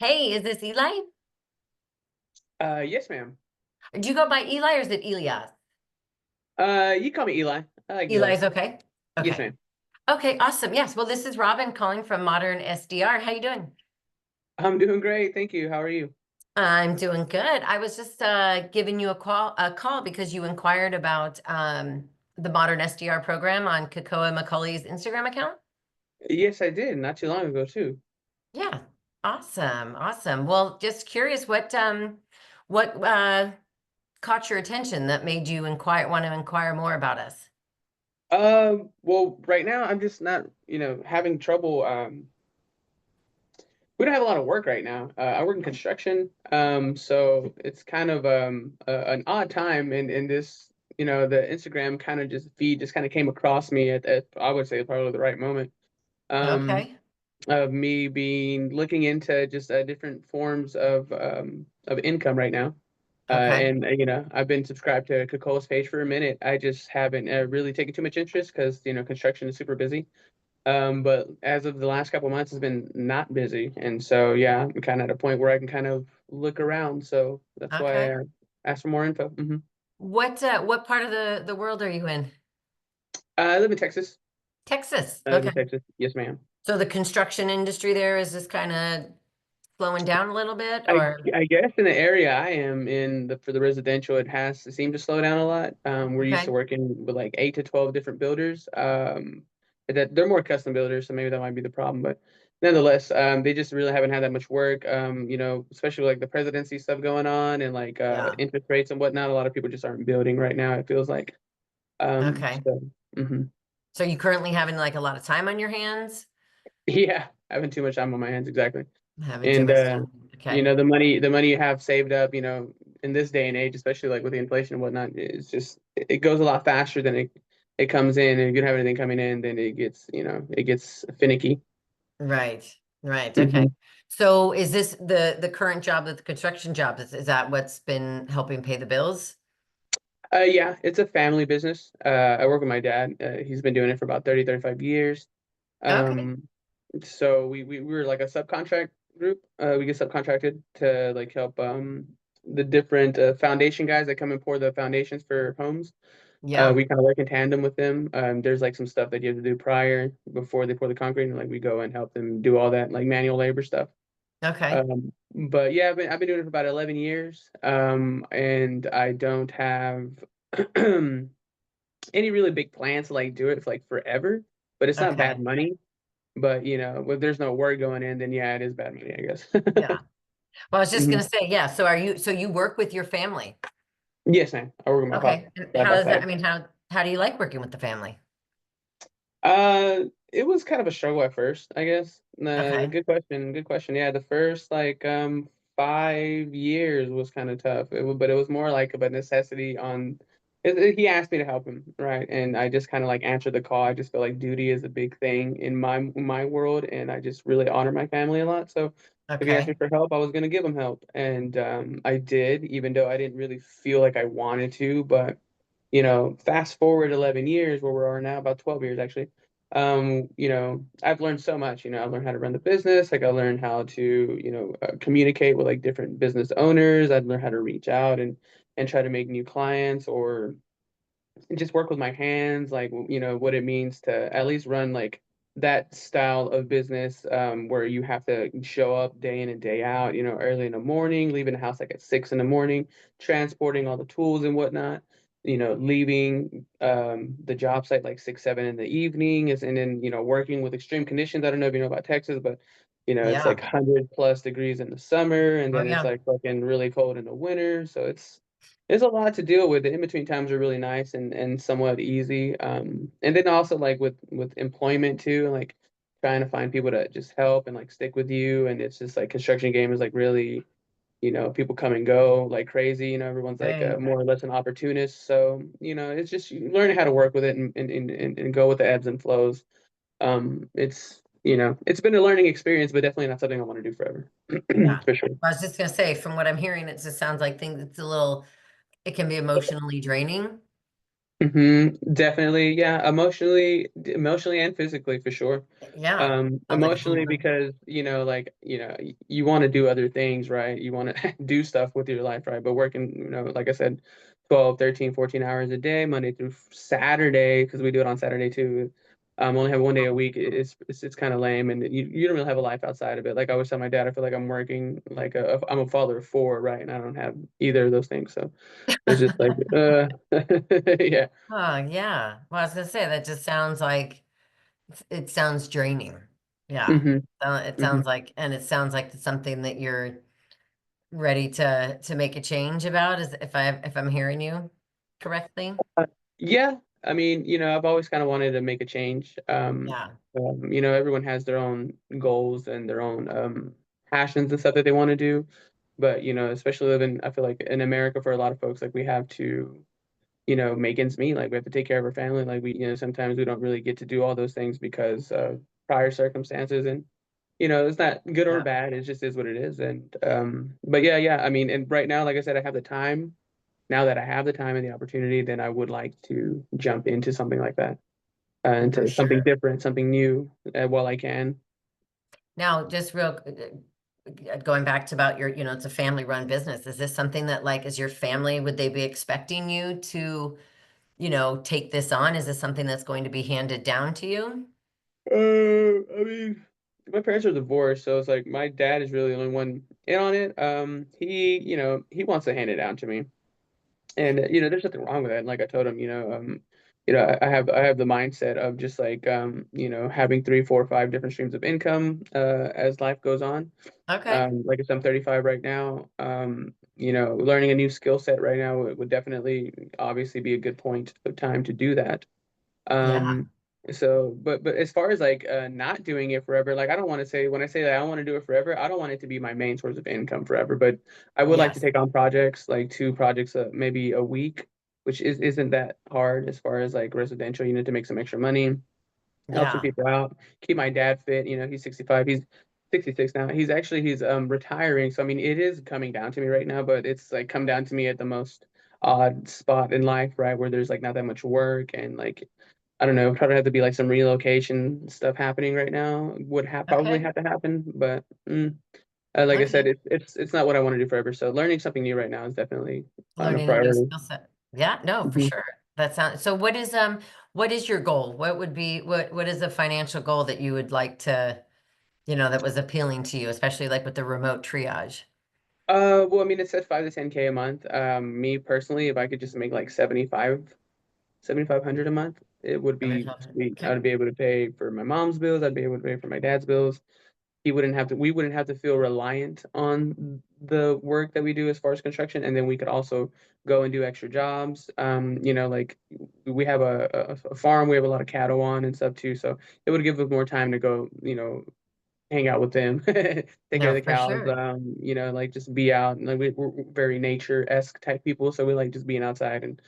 Hey, is this Eli? Yes, ma'am. Do you go by Eli or is it Elias? You call me Eli. I like Eli. Eli's okay. Yes, Okay. ma'am. Okay, awesome. Yes. Well, this is Robyn calling from Modern SDR. How you doing? I'm doing great. Thank you. How are you? I'm doing good. I was just giving you a call because you inquired about the Modern SDR program on Kakoa McCauley's Instagram account. Yes, I did. Not too long ago, too. Yeah. Awesome. Awesome. Well, just curious what caught your attention that made you want to inquire more about us? Well, right now I'm just not, having trouble. We don't have a lot of work right now. I work in construction. So it's kind of an odd time in this, the Instagram kind of just feed just kind of came across me at I would say probably the right moment. Um, Okay. of me being looking into just different forms of income right now. Okay. And I've been subscribed to Coca-Cola's page for a minute. I just haven't really taken too much interest because construction is super busy. But as of the last couple months, it's been not busy, and so yeah, I'm kind of at a point where I can kind of look around. So that's why Okay. I asked for more info. What part of the world are you in? I live in Texas. Texas. I live Okay. in Texas. Yes, ma'am. So the construction industry there is just kind of slowing down a little bit I or I guess in the area I am in for the residential, it seemed to slow down a lot. We're used to okay. working with like 8 to 12 different builders. That they're more custom builders, so maybe that might be the problem. But nonetheless, they just really haven't had that much work. Especially like the presidency stuff going on and like Yeah. interest rates and whatnot. A lot of people just aren't building right now. It feels like. Okay. So mhm. So you currently having like a lot of time on your hands? Yeah, having too much time on my hands, exactly. Having too And much time. Okay. the money you have saved up, in this day and age, especially like with the inflation and whatnot, it goes a lot faster than it comes in. And if you don't have anything coming in, then it gets finicky. Right. Right. Okay. Hmm. So is this the current job that the construction job is that what's been helping pay the bills? Yeah, it's a family business. I work with my dad. He's been doing it for about 35 years. Okay. Um, so we were like a subcontract group. We get subcontracted to like help the different foundation guys that come and pour the foundations for homes. Yeah. We kind of work in tandem with them. There's like some stuff that you have to do prior before they pour the concrete, and like we go and help them do all that like manual labor stuff. Okay. But yeah, I've been doing it for about 11 years. And I don't have any really big plans to like do it for like forever. But it's not bad Okay. money. But if there's no work going in, then yeah, it is bad money, I guess. Yeah. Well, I was just Mhm. gonna say, yeah. So you work with your family? Yes, ma'am. I work with my father Okay. And side how by does that, I side. mean, how do you like working with the family? It was kind of a struggle at first, I guess. Okay. Good question. Good question. Yeah, the first like 5 years was kind of tough. But it was more like of a necessity on. He asked me to help him, right? And I just kind of like answered the call. I just feel like duty is a big thing in my world, and I just really honor my family a lot. So if he asked me Okay. for help, I was gonna give him help, and I did, even though I didn't really feel like I wanted to. But fast forward 11 years where we are now, about 12 years actually. I've learned so much. I've learned how to run the business. Like I learned how to, communicate with like different business owners. I've learned how to reach out and try to make new clients or just work with my hands, like, what it means to at least run like that style of business where you have to show up day in and day out, early in the morning, leaving the house like at 6 in the morning, transporting all the tools and whatnot, leaving the job site like 6, 7 in the evening, and then, working with extreme conditions. I don't know if you know about Texas, but it's like Yeah. 100+ degrees in the summer, and Oh then it's yeah. like fucking really cold in the winter. So it's a lot to deal with. The in between times are really nice and somewhat easy. And then also like with employment too, like trying to find people to just help and like stick with you. And it's just like construction game is like really, people come and go like crazy. Everyone's like Right. more or less an opportunist. So it's just learning how to work with it and go with the ebbs and flows. It's been a learning experience, but definitely not something I want to do forever. Yeah. For sure. I was just gonna say, from what I'm hearing, it just sounds like things it's a little it can be emotionally draining. Definitely, yeah, emotionally and physically for sure. Yeah. Sounds like a boom Emotionally boom. because, you want to do other things, right? You want to do stuff with your life, right? But working, like I said, 12, 13, 14 hours a day, Monday through Saturday, because we do it on Saturday too. Only have one day a week. It's kind of lame, and you don't really have a life outside of it. Like I always tell my dad, I feel like I'm working like I'm a father of four, right? And I don't have either of those things, so it's just like, yeah. Oh, yeah. Well, I was gonna say that just sounds like it sounds draining. Yeah. hmm It hmm sounds like, and it sounds like it's something that you're ready to make a change about, is if I'm hearing you correctly. Yeah, I mean, I've always kind of wanted to make a change. Yeah. Everyone has their own goals and their own passions and stuff that they want to do. But, especially living, I feel like in America for a lot of folks, like we have to, make ends meet. Like we have to take care of our family. Like sometimes we don't really get to do all those things because of prior circumstances. And, it's not good or Yeah. bad. It just is what it is. And, but yeah. I mean, and right now, like I said, I have the time. Now that I have the time and the opportunity, then I would like to jump into something like that, For into something sure. different, something new, while I can. Now, just going back to about your, it's a family run business. Is this something that like, is your family, would they be expecting you to, take this on? Is this something that's going to be handed down to you? I mean, my parents are divorced, so it's like my dad is really the only one in on it. He wants to hand it down to me, and there's nothing wrong with that. And like I told him, I have the mindset of just like having three, four, five different streams of income as life goes on. Okay. Like I said, I'm 35 right now. Learning a new skill set right now would definitely, obviously, be a good point of time to do that. Yeah. Um, but as far as like not doing it forever, like I don't want to say when I say that I don't want to do it forever, I don't want it to be my main source of income forever. But I would like to Yes. take on projects, like two projects maybe a week, which isn't that hard as far as like residential. You need to make some extra money, help some Yeah. people out, keep my dad fit. He's 65, he's 66 now. He's retiring. So I mean it is coming down to me right now, but it's like come down to me at the most odd spot in life, right? Where there's like not that much work and like I don't know, probably have to be like some relocation stuff happening right now. Would have probably Okay. have to happen, but like I said, Okay. it's not what I want to do forever. So learning something new right now is definitely on a Learning a new priority. skill set. Yeah, no, for Mhm. sure. That sounds, so what is your goal? What is a financial goal that you would like to, that was appealing to you, especially like with the remote triage? Well, I mean, it said 5 to 10K a month. Me personally, if I could just make like 7,500 a month, it would be sweet. Okay. I'd be able to pay for my mom's bills. I'd be able to pay for my dad's bills. We wouldn't have to feel reliant on the work that we do as far as construction. And then we could also go and do extra jobs. Like we have a farm, we have a lot of cattle on and stuff too. So it would give us more time to go, hang out with them, take care of No, the for cows, sure. like just be out. And like we're very nature-esque type people, so we like just being outside and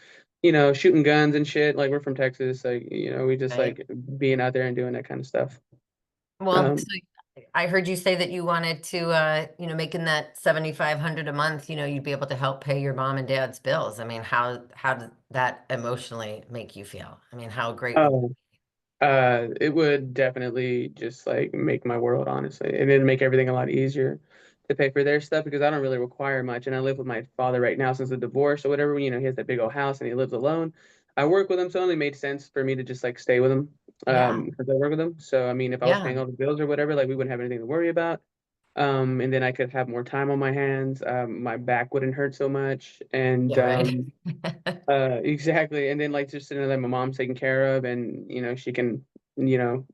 shooting guns and shit. Like we're from Texas, like we just Right. like being out there and doing that kind of stuff. Well, Um, so I heard you say that you wanted to, making that 7,500 a month, you'd be able to help pay your mom and dad's bills. I mean, how did that emotionally make you feel? I mean, how great would, oh, it would definitely just like make my world, honestly, and it'd make everything a lot easier to pay for their stuff because I don't really require much, and I live with my father right now since the divorce or whatever. He has that big old house and he lives alone. I work with him, so it only made sense for me to just like stay with him, yeah, because I work with him. So I mean, if I was yeah, paying all the bills or whatever, like we wouldn't have anything to worry about. And then I could have more time on my hands. My back wouldn't hurt so much, and yeah, right. exactly. And then like just sitting there, my mom's taken care of, and she can, you know,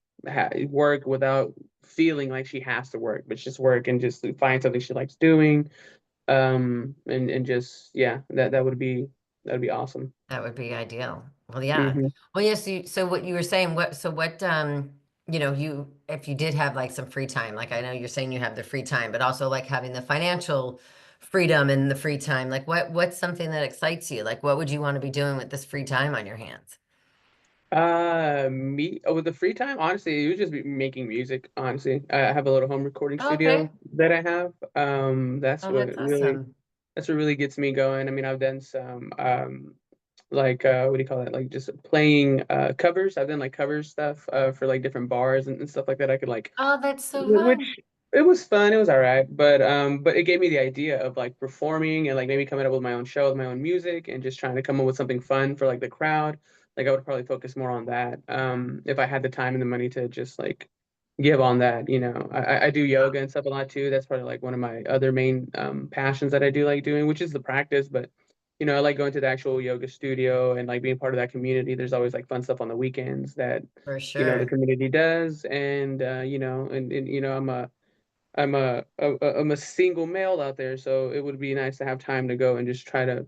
work without feeling like she has to work, but just work and just find something she likes doing. And just yeah, that'd be awesome. That would be ideal. Well, yeah. hmm Well, yes. So what you were saying, if you did have like some free time, like I know you're saying you have the free time, but also like having the financial freedom and the free time, like what's something that excites you? Like what would you want to be doing with this free time on your hands? With the free time, honestly, it would just be making music. Honestly, I have a little home recording Oh, okay. studio that I have. Oh, that's awesome. That's what really gets me going. I mean, I've done some. like what do you call it? Like just playing covers. I've done like cover stuff for like different bars and stuff like that. I could like Oh, that's so fun. which it was fun. It was all right, but it gave me the idea of like performing and like maybe coming up with my own show with my own music and just trying to come up with something fun for like the crowd. Like I would probably focus more on that if I had the time and the money to just like give on that. I do yoga and stuff a lot too. That's probably like one of my other main passions that I do like doing, which is the practice. But I like going to the actual yoga studio and like being part of that community. There's always like fun stuff on the weekends that For the sure. community does, and I'm a single male out there, so it would be nice to have time to go and just try to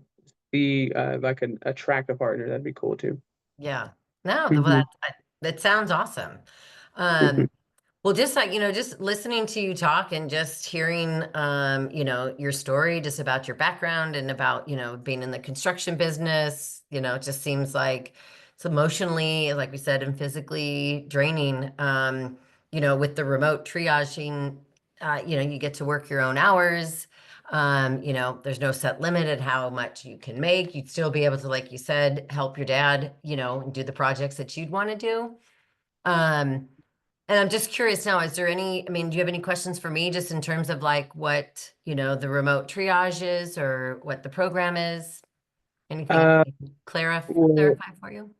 be like an attractive partner. That'd be cool too. Yeah. No, Hmm. that sounds awesome. Um, Well, just like, just listening to you talk and just hearing, your story, just about your background and about, being in the construction business, it just seems like it's emotionally, like we said, and physically draining. With the remote triaging, you get to work your own hours. There's no set limit at how much you can make. You'd still be able to, like you said, help your dad, and do the projects that you'd want to do. Um, and I'm just curious now, do you have any questions for me just in terms of like what, the remote triage is or what the program is? Anything I Uh, can well, clarify for you?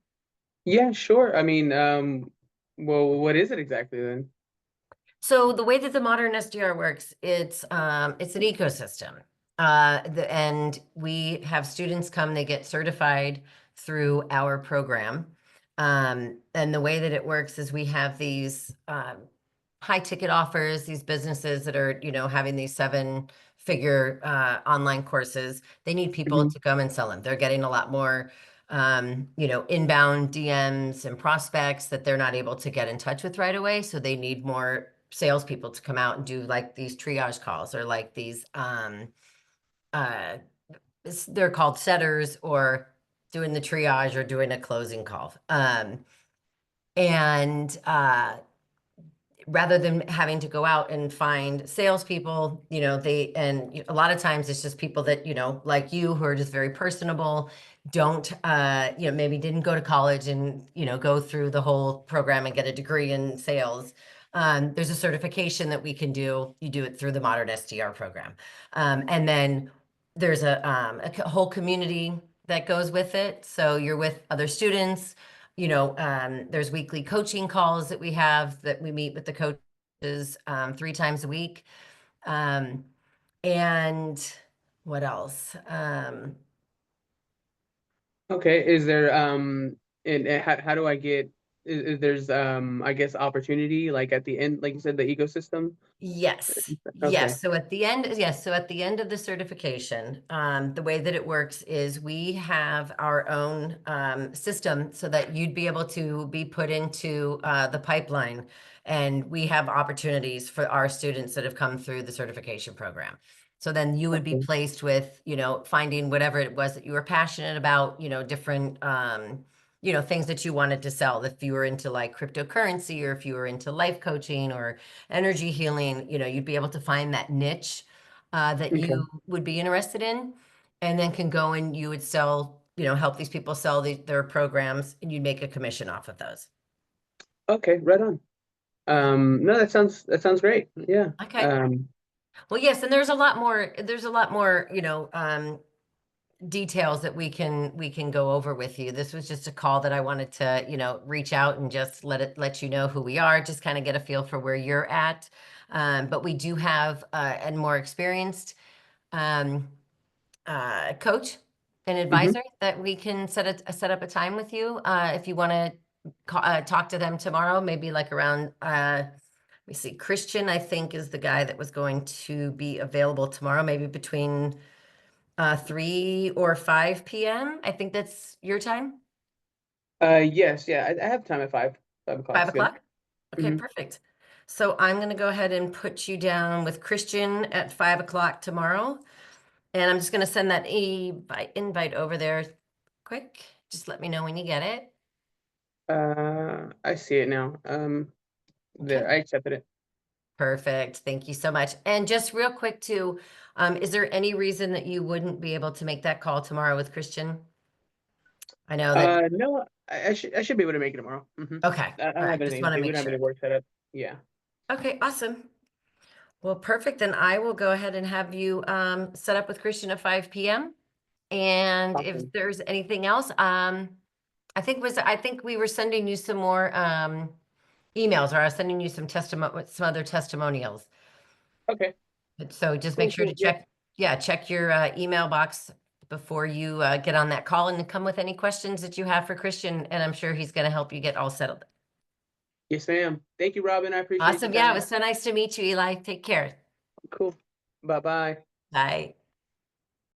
yeah, sure. I mean, well, what is it exactly then? So the way that the modern SDR works, it's an ecosystem. And we have students come, they get certified through our program. And the way that it works is we have these high ticket offers, these businesses that are, having these seven-figure online courses. They need people Hmm. to come and sell them. They're getting a lot more inbound DMs and prospects that they're not able to get in touch with right away. So they need more salespeople to come out and do like these triage calls or like these uh they're called setters or doing the triage or doing a closing call. And rather than having to go out and find salespeople, and a lot of times it's just people that, like you, who are just very personable, don't, maybe didn't go to college and, go through the whole program and get a degree in sales. There's a certification that we can do. You do it through the Modern SDR program. And then there's a whole community that goes with it. So you're with other students. There's weekly coaching calls that we have that we meet with the coaches 3 times a week. Um, and what else? Okay, is there and how do I get is there's I guess opportunity like at the end, like you said, the ecosystem? Yes. Okay. Yes. So at the end, yes. So at the end of the certification, the way that it works is we have our own system so that you'd be able to be put into the pipeline. And we have opportunities for our students that have come through the certification program. So then you would be Okay. placed with, finding whatever it was that you were passionate about, different things that you wanted to sell. If you were into like cryptocurrency or if you were into life coaching or energy healing, you'd be able to find that niche that Okay. you would be interested in, and then can go and you would sell, help these people sell their programs, and you'd make a commission off of those. Okay, right on. No, that sounds great. Yeah. Okay. Well, yes, and there's a lot more, details that we can go over with you. This was just a call that I wanted to, reach out and just let you know who we are, just kind of get a feel for where you're at. But we do have and more experienced um, coach and Hmm. advisor that we can set up a time with you if you want to talk to them tomorrow, maybe like around let me see, Christian, I think, is the guy that was going to be available tomorrow, maybe between 3 or 5 p.m. I think that's your time. Yes, yeah, I have time at 5 o'clock Five is good. o'clock? Okay, Hmm. perfect. So I'm going to go ahead and put you down with Christian at 5 o'clock tomorrow. And I'm just going to send that invite over there quick. Just let me know when you get it. I see it now. There, Okay, I accepted it. perfect. Thank you so much. And just real quick too, is there any reason that you wouldn't be able to make that call tomorrow with Christian? I know that. No, I should be able to make it tomorrow. Okay. I All don't have right. Just anything want to to do. We make don't have sure. any work set up. Yeah. Okay. Awesome. Well, perfect. Then I will go ahead and have you set up with Christian at 5 p.m. And if Awesome. there's anything else, I think we were sending you some more emails, or I was sending you some other testimonials. Okay. So just make Cool. sure to Cool. Yeah. check your email box before you get on that call, and come with any questions that you have for Christian, and I'm sure he's going to help you get all settled. Yes, ma'am. Thank you, Robyn. I appreciate your Awesome. Yeah, it time. was so nice to meet you, Eli. Take care. Cool. Bye bye. Bye.